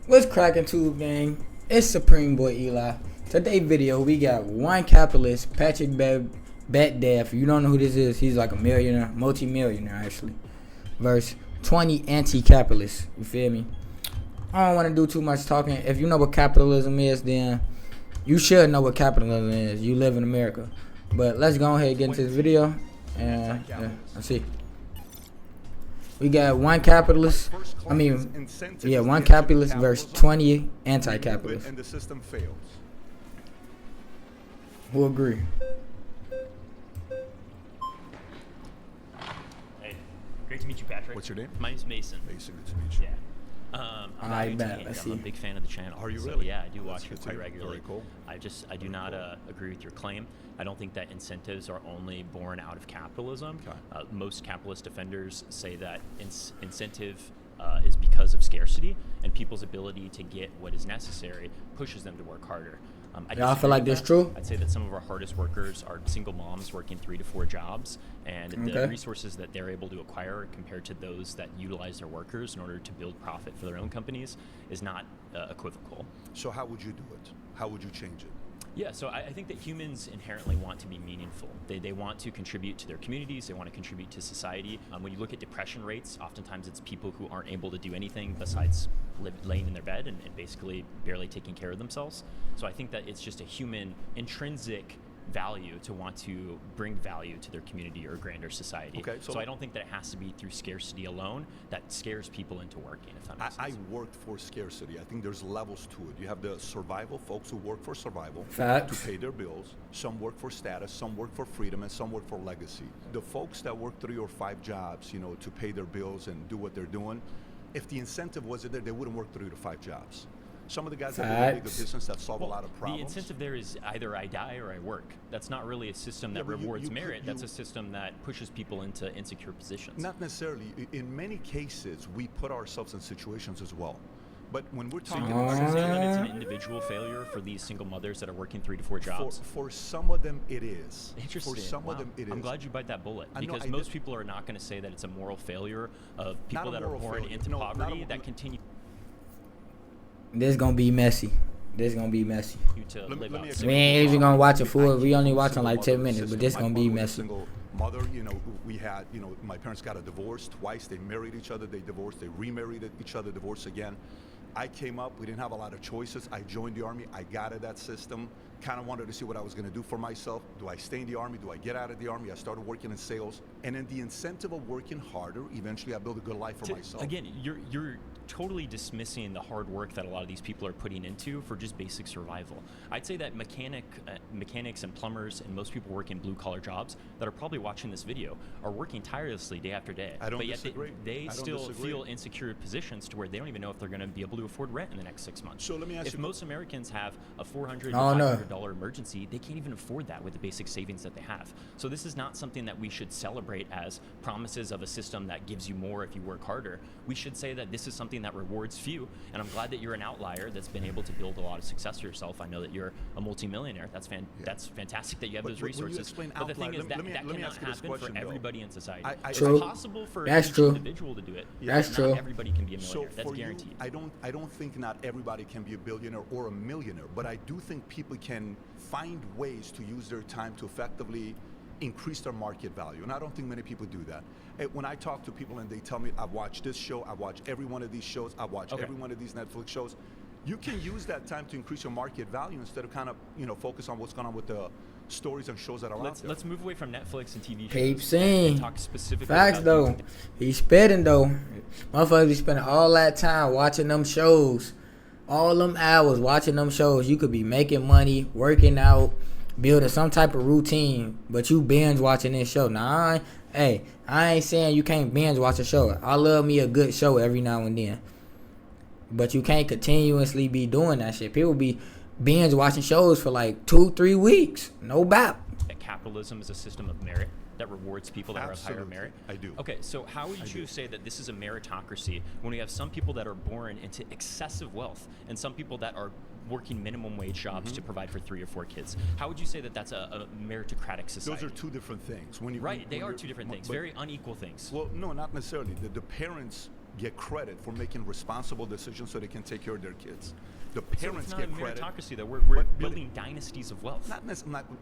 What's cracking, Tube Gang? It's Supreme Boy Eli. Today video we got one capitalist, Patrick Bet-David. If you don't know who this is, he's like a millionaire, multi-millionaire actually. Versus 20 anti-capitalists. You feel me? I don't want to do too much talking. If you know what capitalism is, then you should know what capitalism is. You live in America. But let's go ahead and get into this video. And let's see. We got one capitalist. One capitalist versus 20 anti-capitalists. And the system fails. Who agree? Hey, great to meet you, Patrick. What's your name? My name's Mason. Mason, good to meet you. Yeah. I'm a big fan of the channel. Are you so, really? Yeah, I do That's watch good it to quite hear. regularly. Very cool. I do not agree with your claim. I don't think that incentives are only born out of capitalism. Okay. Most capitalist defenders say that incentive is because of scarcity, and people's ability to get what is necessary pushes them to work harder. Y'all feel like this true? I'd say that some of our hardest workers are single moms working 3 to 4 jobs, and the resources that they're able to acquire compared to those that utilize their workers in order to build profit for their own companies is not equivocal. So how would you do it? How would you change it? Yeah, so I think that humans inherently want to be meaningful. They want to contribute to their communities. They want to contribute to society. When you look at depression rates, oftentimes it's people who aren't able to do anything besides laying in their bed and basically barely taking care of themselves. So I think that it's just a human intrinsic value to want to bring value to their community or grander society. Okay, so I don't think that it has to be through scarcity alone that scares people into working, if that makes sense. I worked for scarcity. I think there's levels to it. You have the survival folks who work for survival Facts. to pay their bills. Some work for status, some work for freedom, and some work for legacy. The folks that work 3 or 5 jobs, to pay their bills and do what they're doing, if the incentive wasn't there, they wouldn't work 3 to 5 jobs. Some of the guys that make a business that solve a lot of problems. The incentive there is either I die or I work. That's not really a system that rewards merit. That's a system that pushes people into insecure positions. Not necessarily. In many cases, we put ourselves in situations as well. But when we're talking about that it's an individual failure for these single mothers that are working 3 to 4 jobs. For some of them, it is. Interesting. For some of them, it is. I'm glad you bite that bullet because most people are not going to say that it's a moral failure of people that are born into poverty that continue. This gonna be messy. This gonna be messy. We ain't even gonna watch it full. We only watching like 10 minutes, but this gonna be messy. Mother, we had, my parents got a divorce twice. They married each other, they divorced, they remarried each other, divorced again. I came up, we didn't have a lot of choices. I joined the Army, I got at that system, kind of wanted to see what I was gonna do for myself. Do I stay in the Army? Do I get out of the Army? I started working in sales. And then the incentive of working harder, eventually I built a good life for myself. Again, you're totally dismissing the hard work that a lot of these people are putting into for just basic survival. I'd say that mechanics and plumbers and most people working blue-collar jobs that are probably watching this video are working tirelessly day after day. I don't but yet disagree. They still feel insecure positions to where they don't even know if they're going to be able to afford rent in the next 6 months. So let me ask you. If most Americans have a $400 to $500 emergency, they can't even afford that with the basic savings that they have. So this is not something that we should celebrate as promises of a system that gives you more if you work harder. We should say that this is something that rewards few, and I'm glad that you're an outlier that's been able to build a lot of success for yourself. I know that you're a multimillionaire. That's fantastic that you have those resources. But the thing is that cannot happen for everybody in society. It's possible for each individual to do it. That's true. Not everybody can be a millionaire. That's guaranteed. I don't think not everybody can be a billionaire or a millionaire, but I do think people can find ways to use their time to effectively increase their market value, and I don't think many people do that. When I talk to people and they tell me, I've watched this show, I've watched every one of these shows, I've watched every one of these Netflix shows, you can use that time to increase your market value instead of kind of, focus on what's going on with the stories and shows that are out there. Let's move away from Netflix and TV shows. Keep saying. Talk specifically Facts though. He's spitting though. Motherfuckers be spending all that time watching them shows. All them hours watching them shows. You could be making money, working out, building some type of routine, but you binge watching this show. Nah, I ain't saying you can't binge watch a show. I love me a good show every now and then. But you can't continuously be doing that shit. People be binge watching shows for like 2-3 weeks. No bap. Capitalism is a system of merit that rewards people that are of higher merit? I do. Okay, so how would you say that this is a meritocracy when we have some people that are born into excessive wealth and some people that are working minimum wage jobs to provide for 3 or 4 kids? How would you say that that's a meritocratic society? Those are 2 different things. They are 2 different things, very unequal things. Well, no, not necessarily. The parents get credit for making responsible decisions so they can take care of their kids. The So it's parents not a get credit. meritocracy, though. We're but building dynasties of wealth.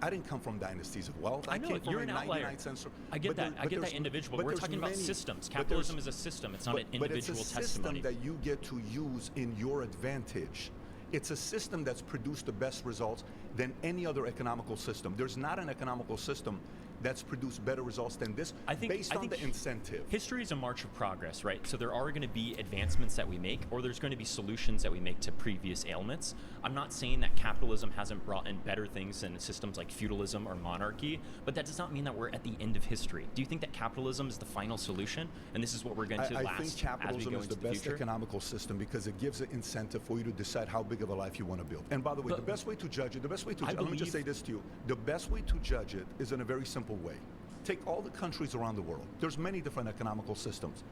I didn't come from dynasties of wealth. I know, came from you're a an outlier. 99 cents. I get that. I get that individual. We're talking about systems. Capitalism is a system. It's not an individual testimony. But it's a system that you get to use in your advantage. It's a system that's produced the best results than any other economical system. There's not an economical system that's produced better results than this based on the incentive. History is a march of progress, right? So there are going to be advancements that we make, or there's going to be solutions that we make to previous ailments. I'm not saying that capitalism hasn't brought in better things than systems like feudalism or monarchy, but that does not mean that we're at the end of history. Do you think that capitalism is the final solution, and this is what we're going to last I think capitalism is the best economical system because it gives an incentive for you to decide how big of a life you want to build. And by the way, the best way to judge it, let me just say this to you, the best way to judge it is in a very simple way. Take all the countries around the world. There's many different economical systems.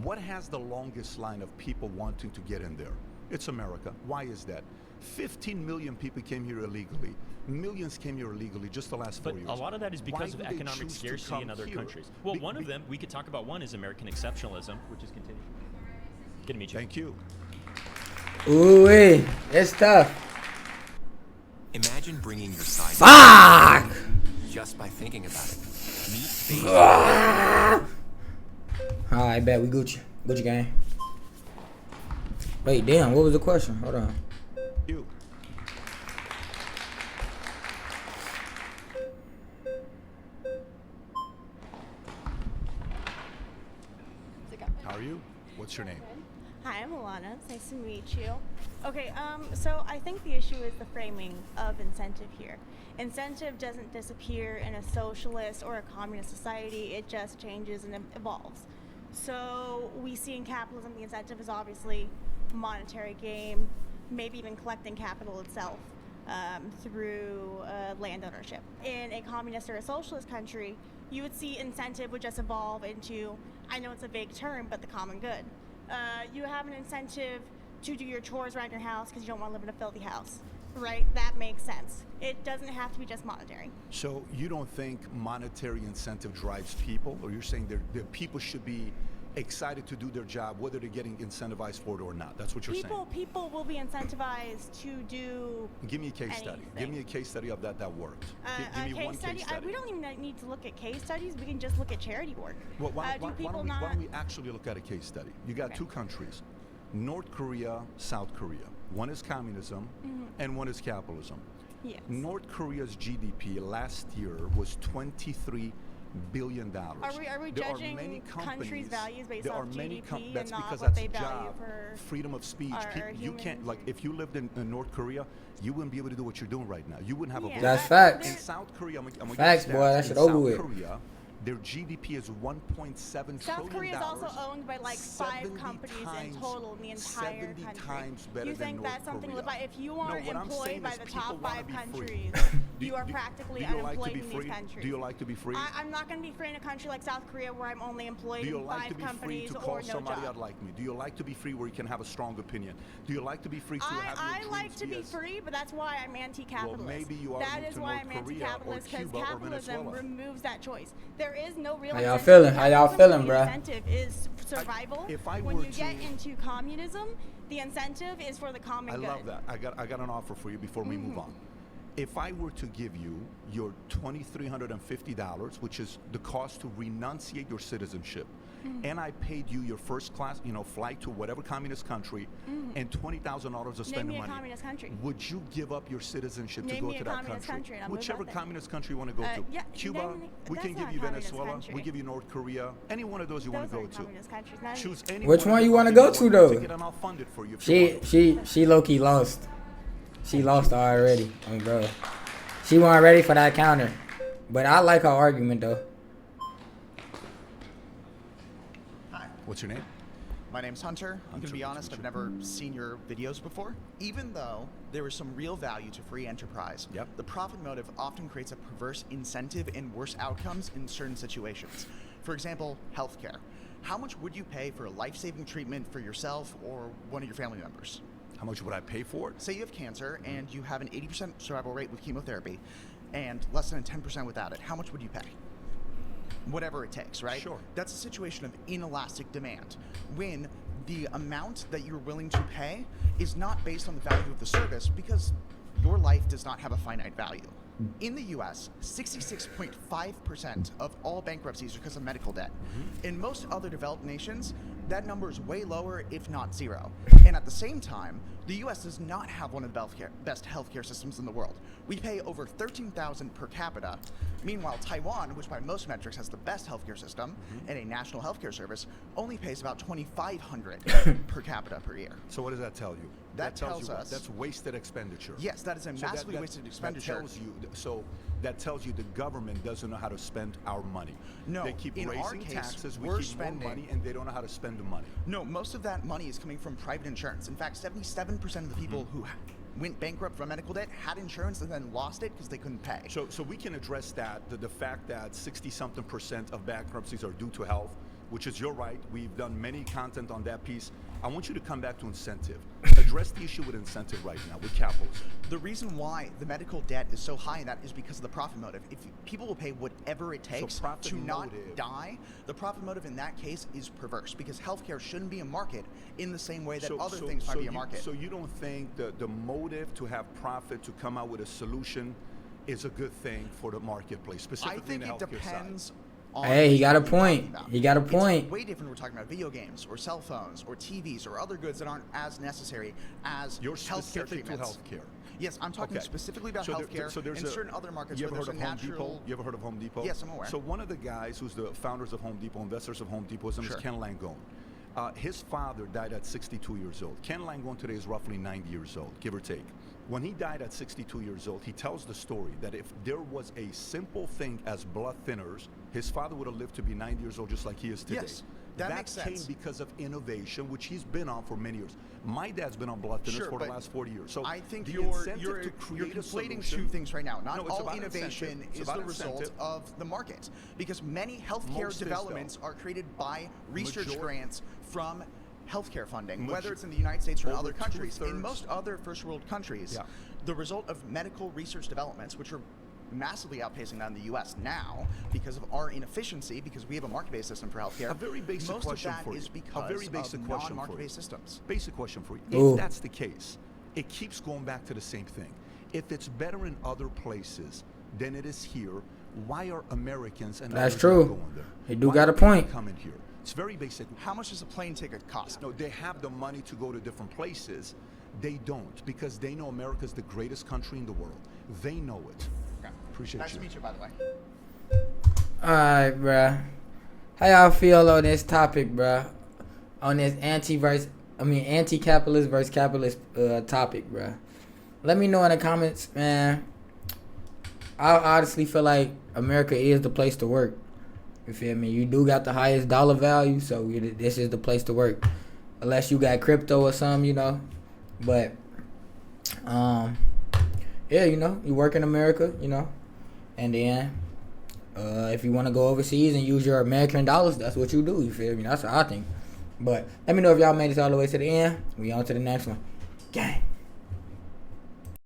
What has the longest line of people wanting to get in there? It's America. Why is that? 15 million people came here illegally. Millions came here illegally just the last 4 years. But a lot of that is because of economic scarcity in other countries. Well, one of them, we could talk about one, is American exceptionalism, which is continuing. Good to meet you. Thank you. Ooh, it's tough. Imagine bringing your side Fuck! just by thinking about it. Meet Alright, bet we Gucci. Gucci gang. Wait, damn, what was the question? Hold on. You. How are you? What's your name? Hi, I'm Alana. It's nice to meet you. Okay, so I think the issue is the framing of incentive here. Incentive doesn't disappear in a socialist or a communist society, it just changes and evolves. So we see in capitalism the incentive is obviously monetary gain, maybe even collecting capital itself through land ownership. In a communist or a socialist country, you would see incentive would just evolve into, I know it's a vague term, but the common good. You have an incentive to do your chores around your house because you don't want to live in a filthy house, right? That makes sense. It doesn't have to be just monetary. So you don't think monetary incentive drives people, or you're saying that people should be excited to do their job, whether they're getting incentivized for it or not? That's what you're saying. People will be incentivized to do. Give me a case study. Give me a case study of that worked. Give me one case study. We don't even need to look at case studies. We can just look at charity work. Well, why don't we actually look at a case study? You got two countries, North Korea, South Korea. One is communism, and one is capitalism. Yes. North Korea's GDP last year was $23 billion. Are we judging countries' values based off GDP that's and not because what that's they a value job, for freedom of speech. You can't, like, if you lived in North Korea, you wouldn't be able to do what you're doing right now. You wouldn't have a vote. That's facts. In South Korea, I'm gonna facts, boy. That shit over with. Korea, their GDP is $1.7 trillion. South Korea is also owned by like 5 companies in total in the entire 70 country. times better you think than that's North something Korea. to buy? If you aren't employed by the top 5 countries, you are practically unemployed in these countries. Do you like to be free? I'm not going to be free in a country like South Korea where I'm only employed in 5 companies to or call no somebody job. out like me? Do you like to be free where you can have a strong opinion? Do you like to be free to have your I like to be free, but that's why I'm anti-capitalist. Well, maybe you are that is to why North I'm Korea anti-capitalist, or because Cuba or capitalism Venezuela. removes that choice. There is no real How y'all incentive. feeling? How y'all feeling, The bruh? incentive is survival. When you get into communism, the incentive is for the common good. I love that. I got an offer for you before we move on. If I were to give you your $2,350, which is the cost to renunciate your citizenship, and I paid you your first class, flight to whatever communist country, and $20,000 of spending money. Name me a communist country. Would you give up your citizenship to go to that country? And Whichever communist country you want to go to. Yeah, Cuba, we can give you Venezuela, we give you North Korea, any one of those you want to go to. Choose any Which one you want to go to though? And I'll fund it for you if She low-key lost. She lost already. I mean, bro. She wasn't ready for that counter. But I like her argument though. What's your name? My name's Hunter. I'm gonna be honest, I've never seen your videos before. Even though there is some real value to free enterprise, the profit motive often creates a perverse incentive and worse outcomes in certain situations. For example, healthcare. How much would you pay for a life-saving treatment for yourself or one of your family members? How much would I pay for it? Say you have cancer and you have an 80% survival rate with chemotherapy and less than 10% without it. How much would you pay? Whatever it takes, right? Sure. That's a situation of inelastic demand. When the amount that you're willing to pay is not based on the value of the service, because your life does not have a finite value. In the US, 66.5% of all bankruptcies are because of medical debt. In most other developed nations, that number is way lower, if not zero. And at the same time, the US does not have one of the best healthcare systems in the world. We pay over $13,000 per capita. Meanwhile, Taiwan, which by most metrics has the best healthcare system and a national healthcare service, only pays about $2,500 per capita per year. So what does that tell you? That tells you us that's wasted expenditure. Yes, that is a massively wasted expenditure. That tells you the government doesn't know how to spend our money. No, they keep in our raising case, taxes, we we're keep spending more money, and they don't know how to spend the money. No, most of that money is coming from private insurance. In fact, 77% of the people who went bankrupt from medical debt had insurance and then lost it because they couldn't pay. So we can address that, the fact that 60-something% of bankruptcies are due to health, which is your right. We've done many content on that piece. I want you to come back to incentive. Address the issue with incentive right now, with capitalism. The reason why the medical debt is so high in that is because of the profit motive. If people will pay whatever it takes to not die, the profit motive in that case is perverse, because healthcare shouldn't be a market in the same way that other things might be a market. So you don't think the motive to have profit, to come out with a solution, is a good thing for the marketplace, specifically in the healthcare side? I think it depends. Hey, he got a point. He got a point. It's way different when we're talking about video games or cell phones or TVs or other goods that aren't as necessary as healthcare treatments. Healthcare. Yes, I'm talking specifically about healthcare and certain other markets where there's a natural... You ever heard of Home Depot? Yes, I'm aware. So one of the guys who's the founders of Home Depot, investors of Home Depot, his name is Ken Langone. His father died at 62 years old. Ken Langone today is roughly 90 years old, give or take. When he died at 62 years old, he tells the story that if there was a simple thing as blood thinners, his father would have lived to be 90 years old just like he is today. Yes, that makes sense. Came because of innovation, which he's been on for many years. My dad's been on blood thinners for the last 40 years. So I think the you're conflating two things right now. Not all innovation is the result of the market, because many healthcare developments are created by research grants from healthcare funding, whether it's in the United States or in other countries. In most other first world countries, the result of medical research developments, which are massively outpacing that in the U.S. now because of our inefficiency, because we have a market-based system for healthcare. A very basic question for you. Most of that is because of non-market-based systems. Basic question for you. Ooh. If that's the case, it keeps going back to the same thing. If it's better in other places than it is here, why are Americans and that's others true. not going there? They do Why got a are people point. coming here? It's very basic. How much does a plane ticket cost? No, they have the money to go to different places. They don't, because they know America's the greatest country in the world. They know it. Okay. Appreciate nice you. to meet you, by the way. Alright, bruh. How y'all feel on this topic, bruh? On this anti-capitalist versus capitalist topic, bruh. Let me know in the comments, man. I honestly feel like America is the place to work. You feel me? You do got the highest dollar value, so this is the place to work. Unless you got crypto or something, you know. But, yeah, you know, you work in America, you know. And then, if you want to go overseas and use your American dollars, that's what you do. You feel me? That's what I think. But let me know if y'all made this all the way to the end. We on to the next one. Gang.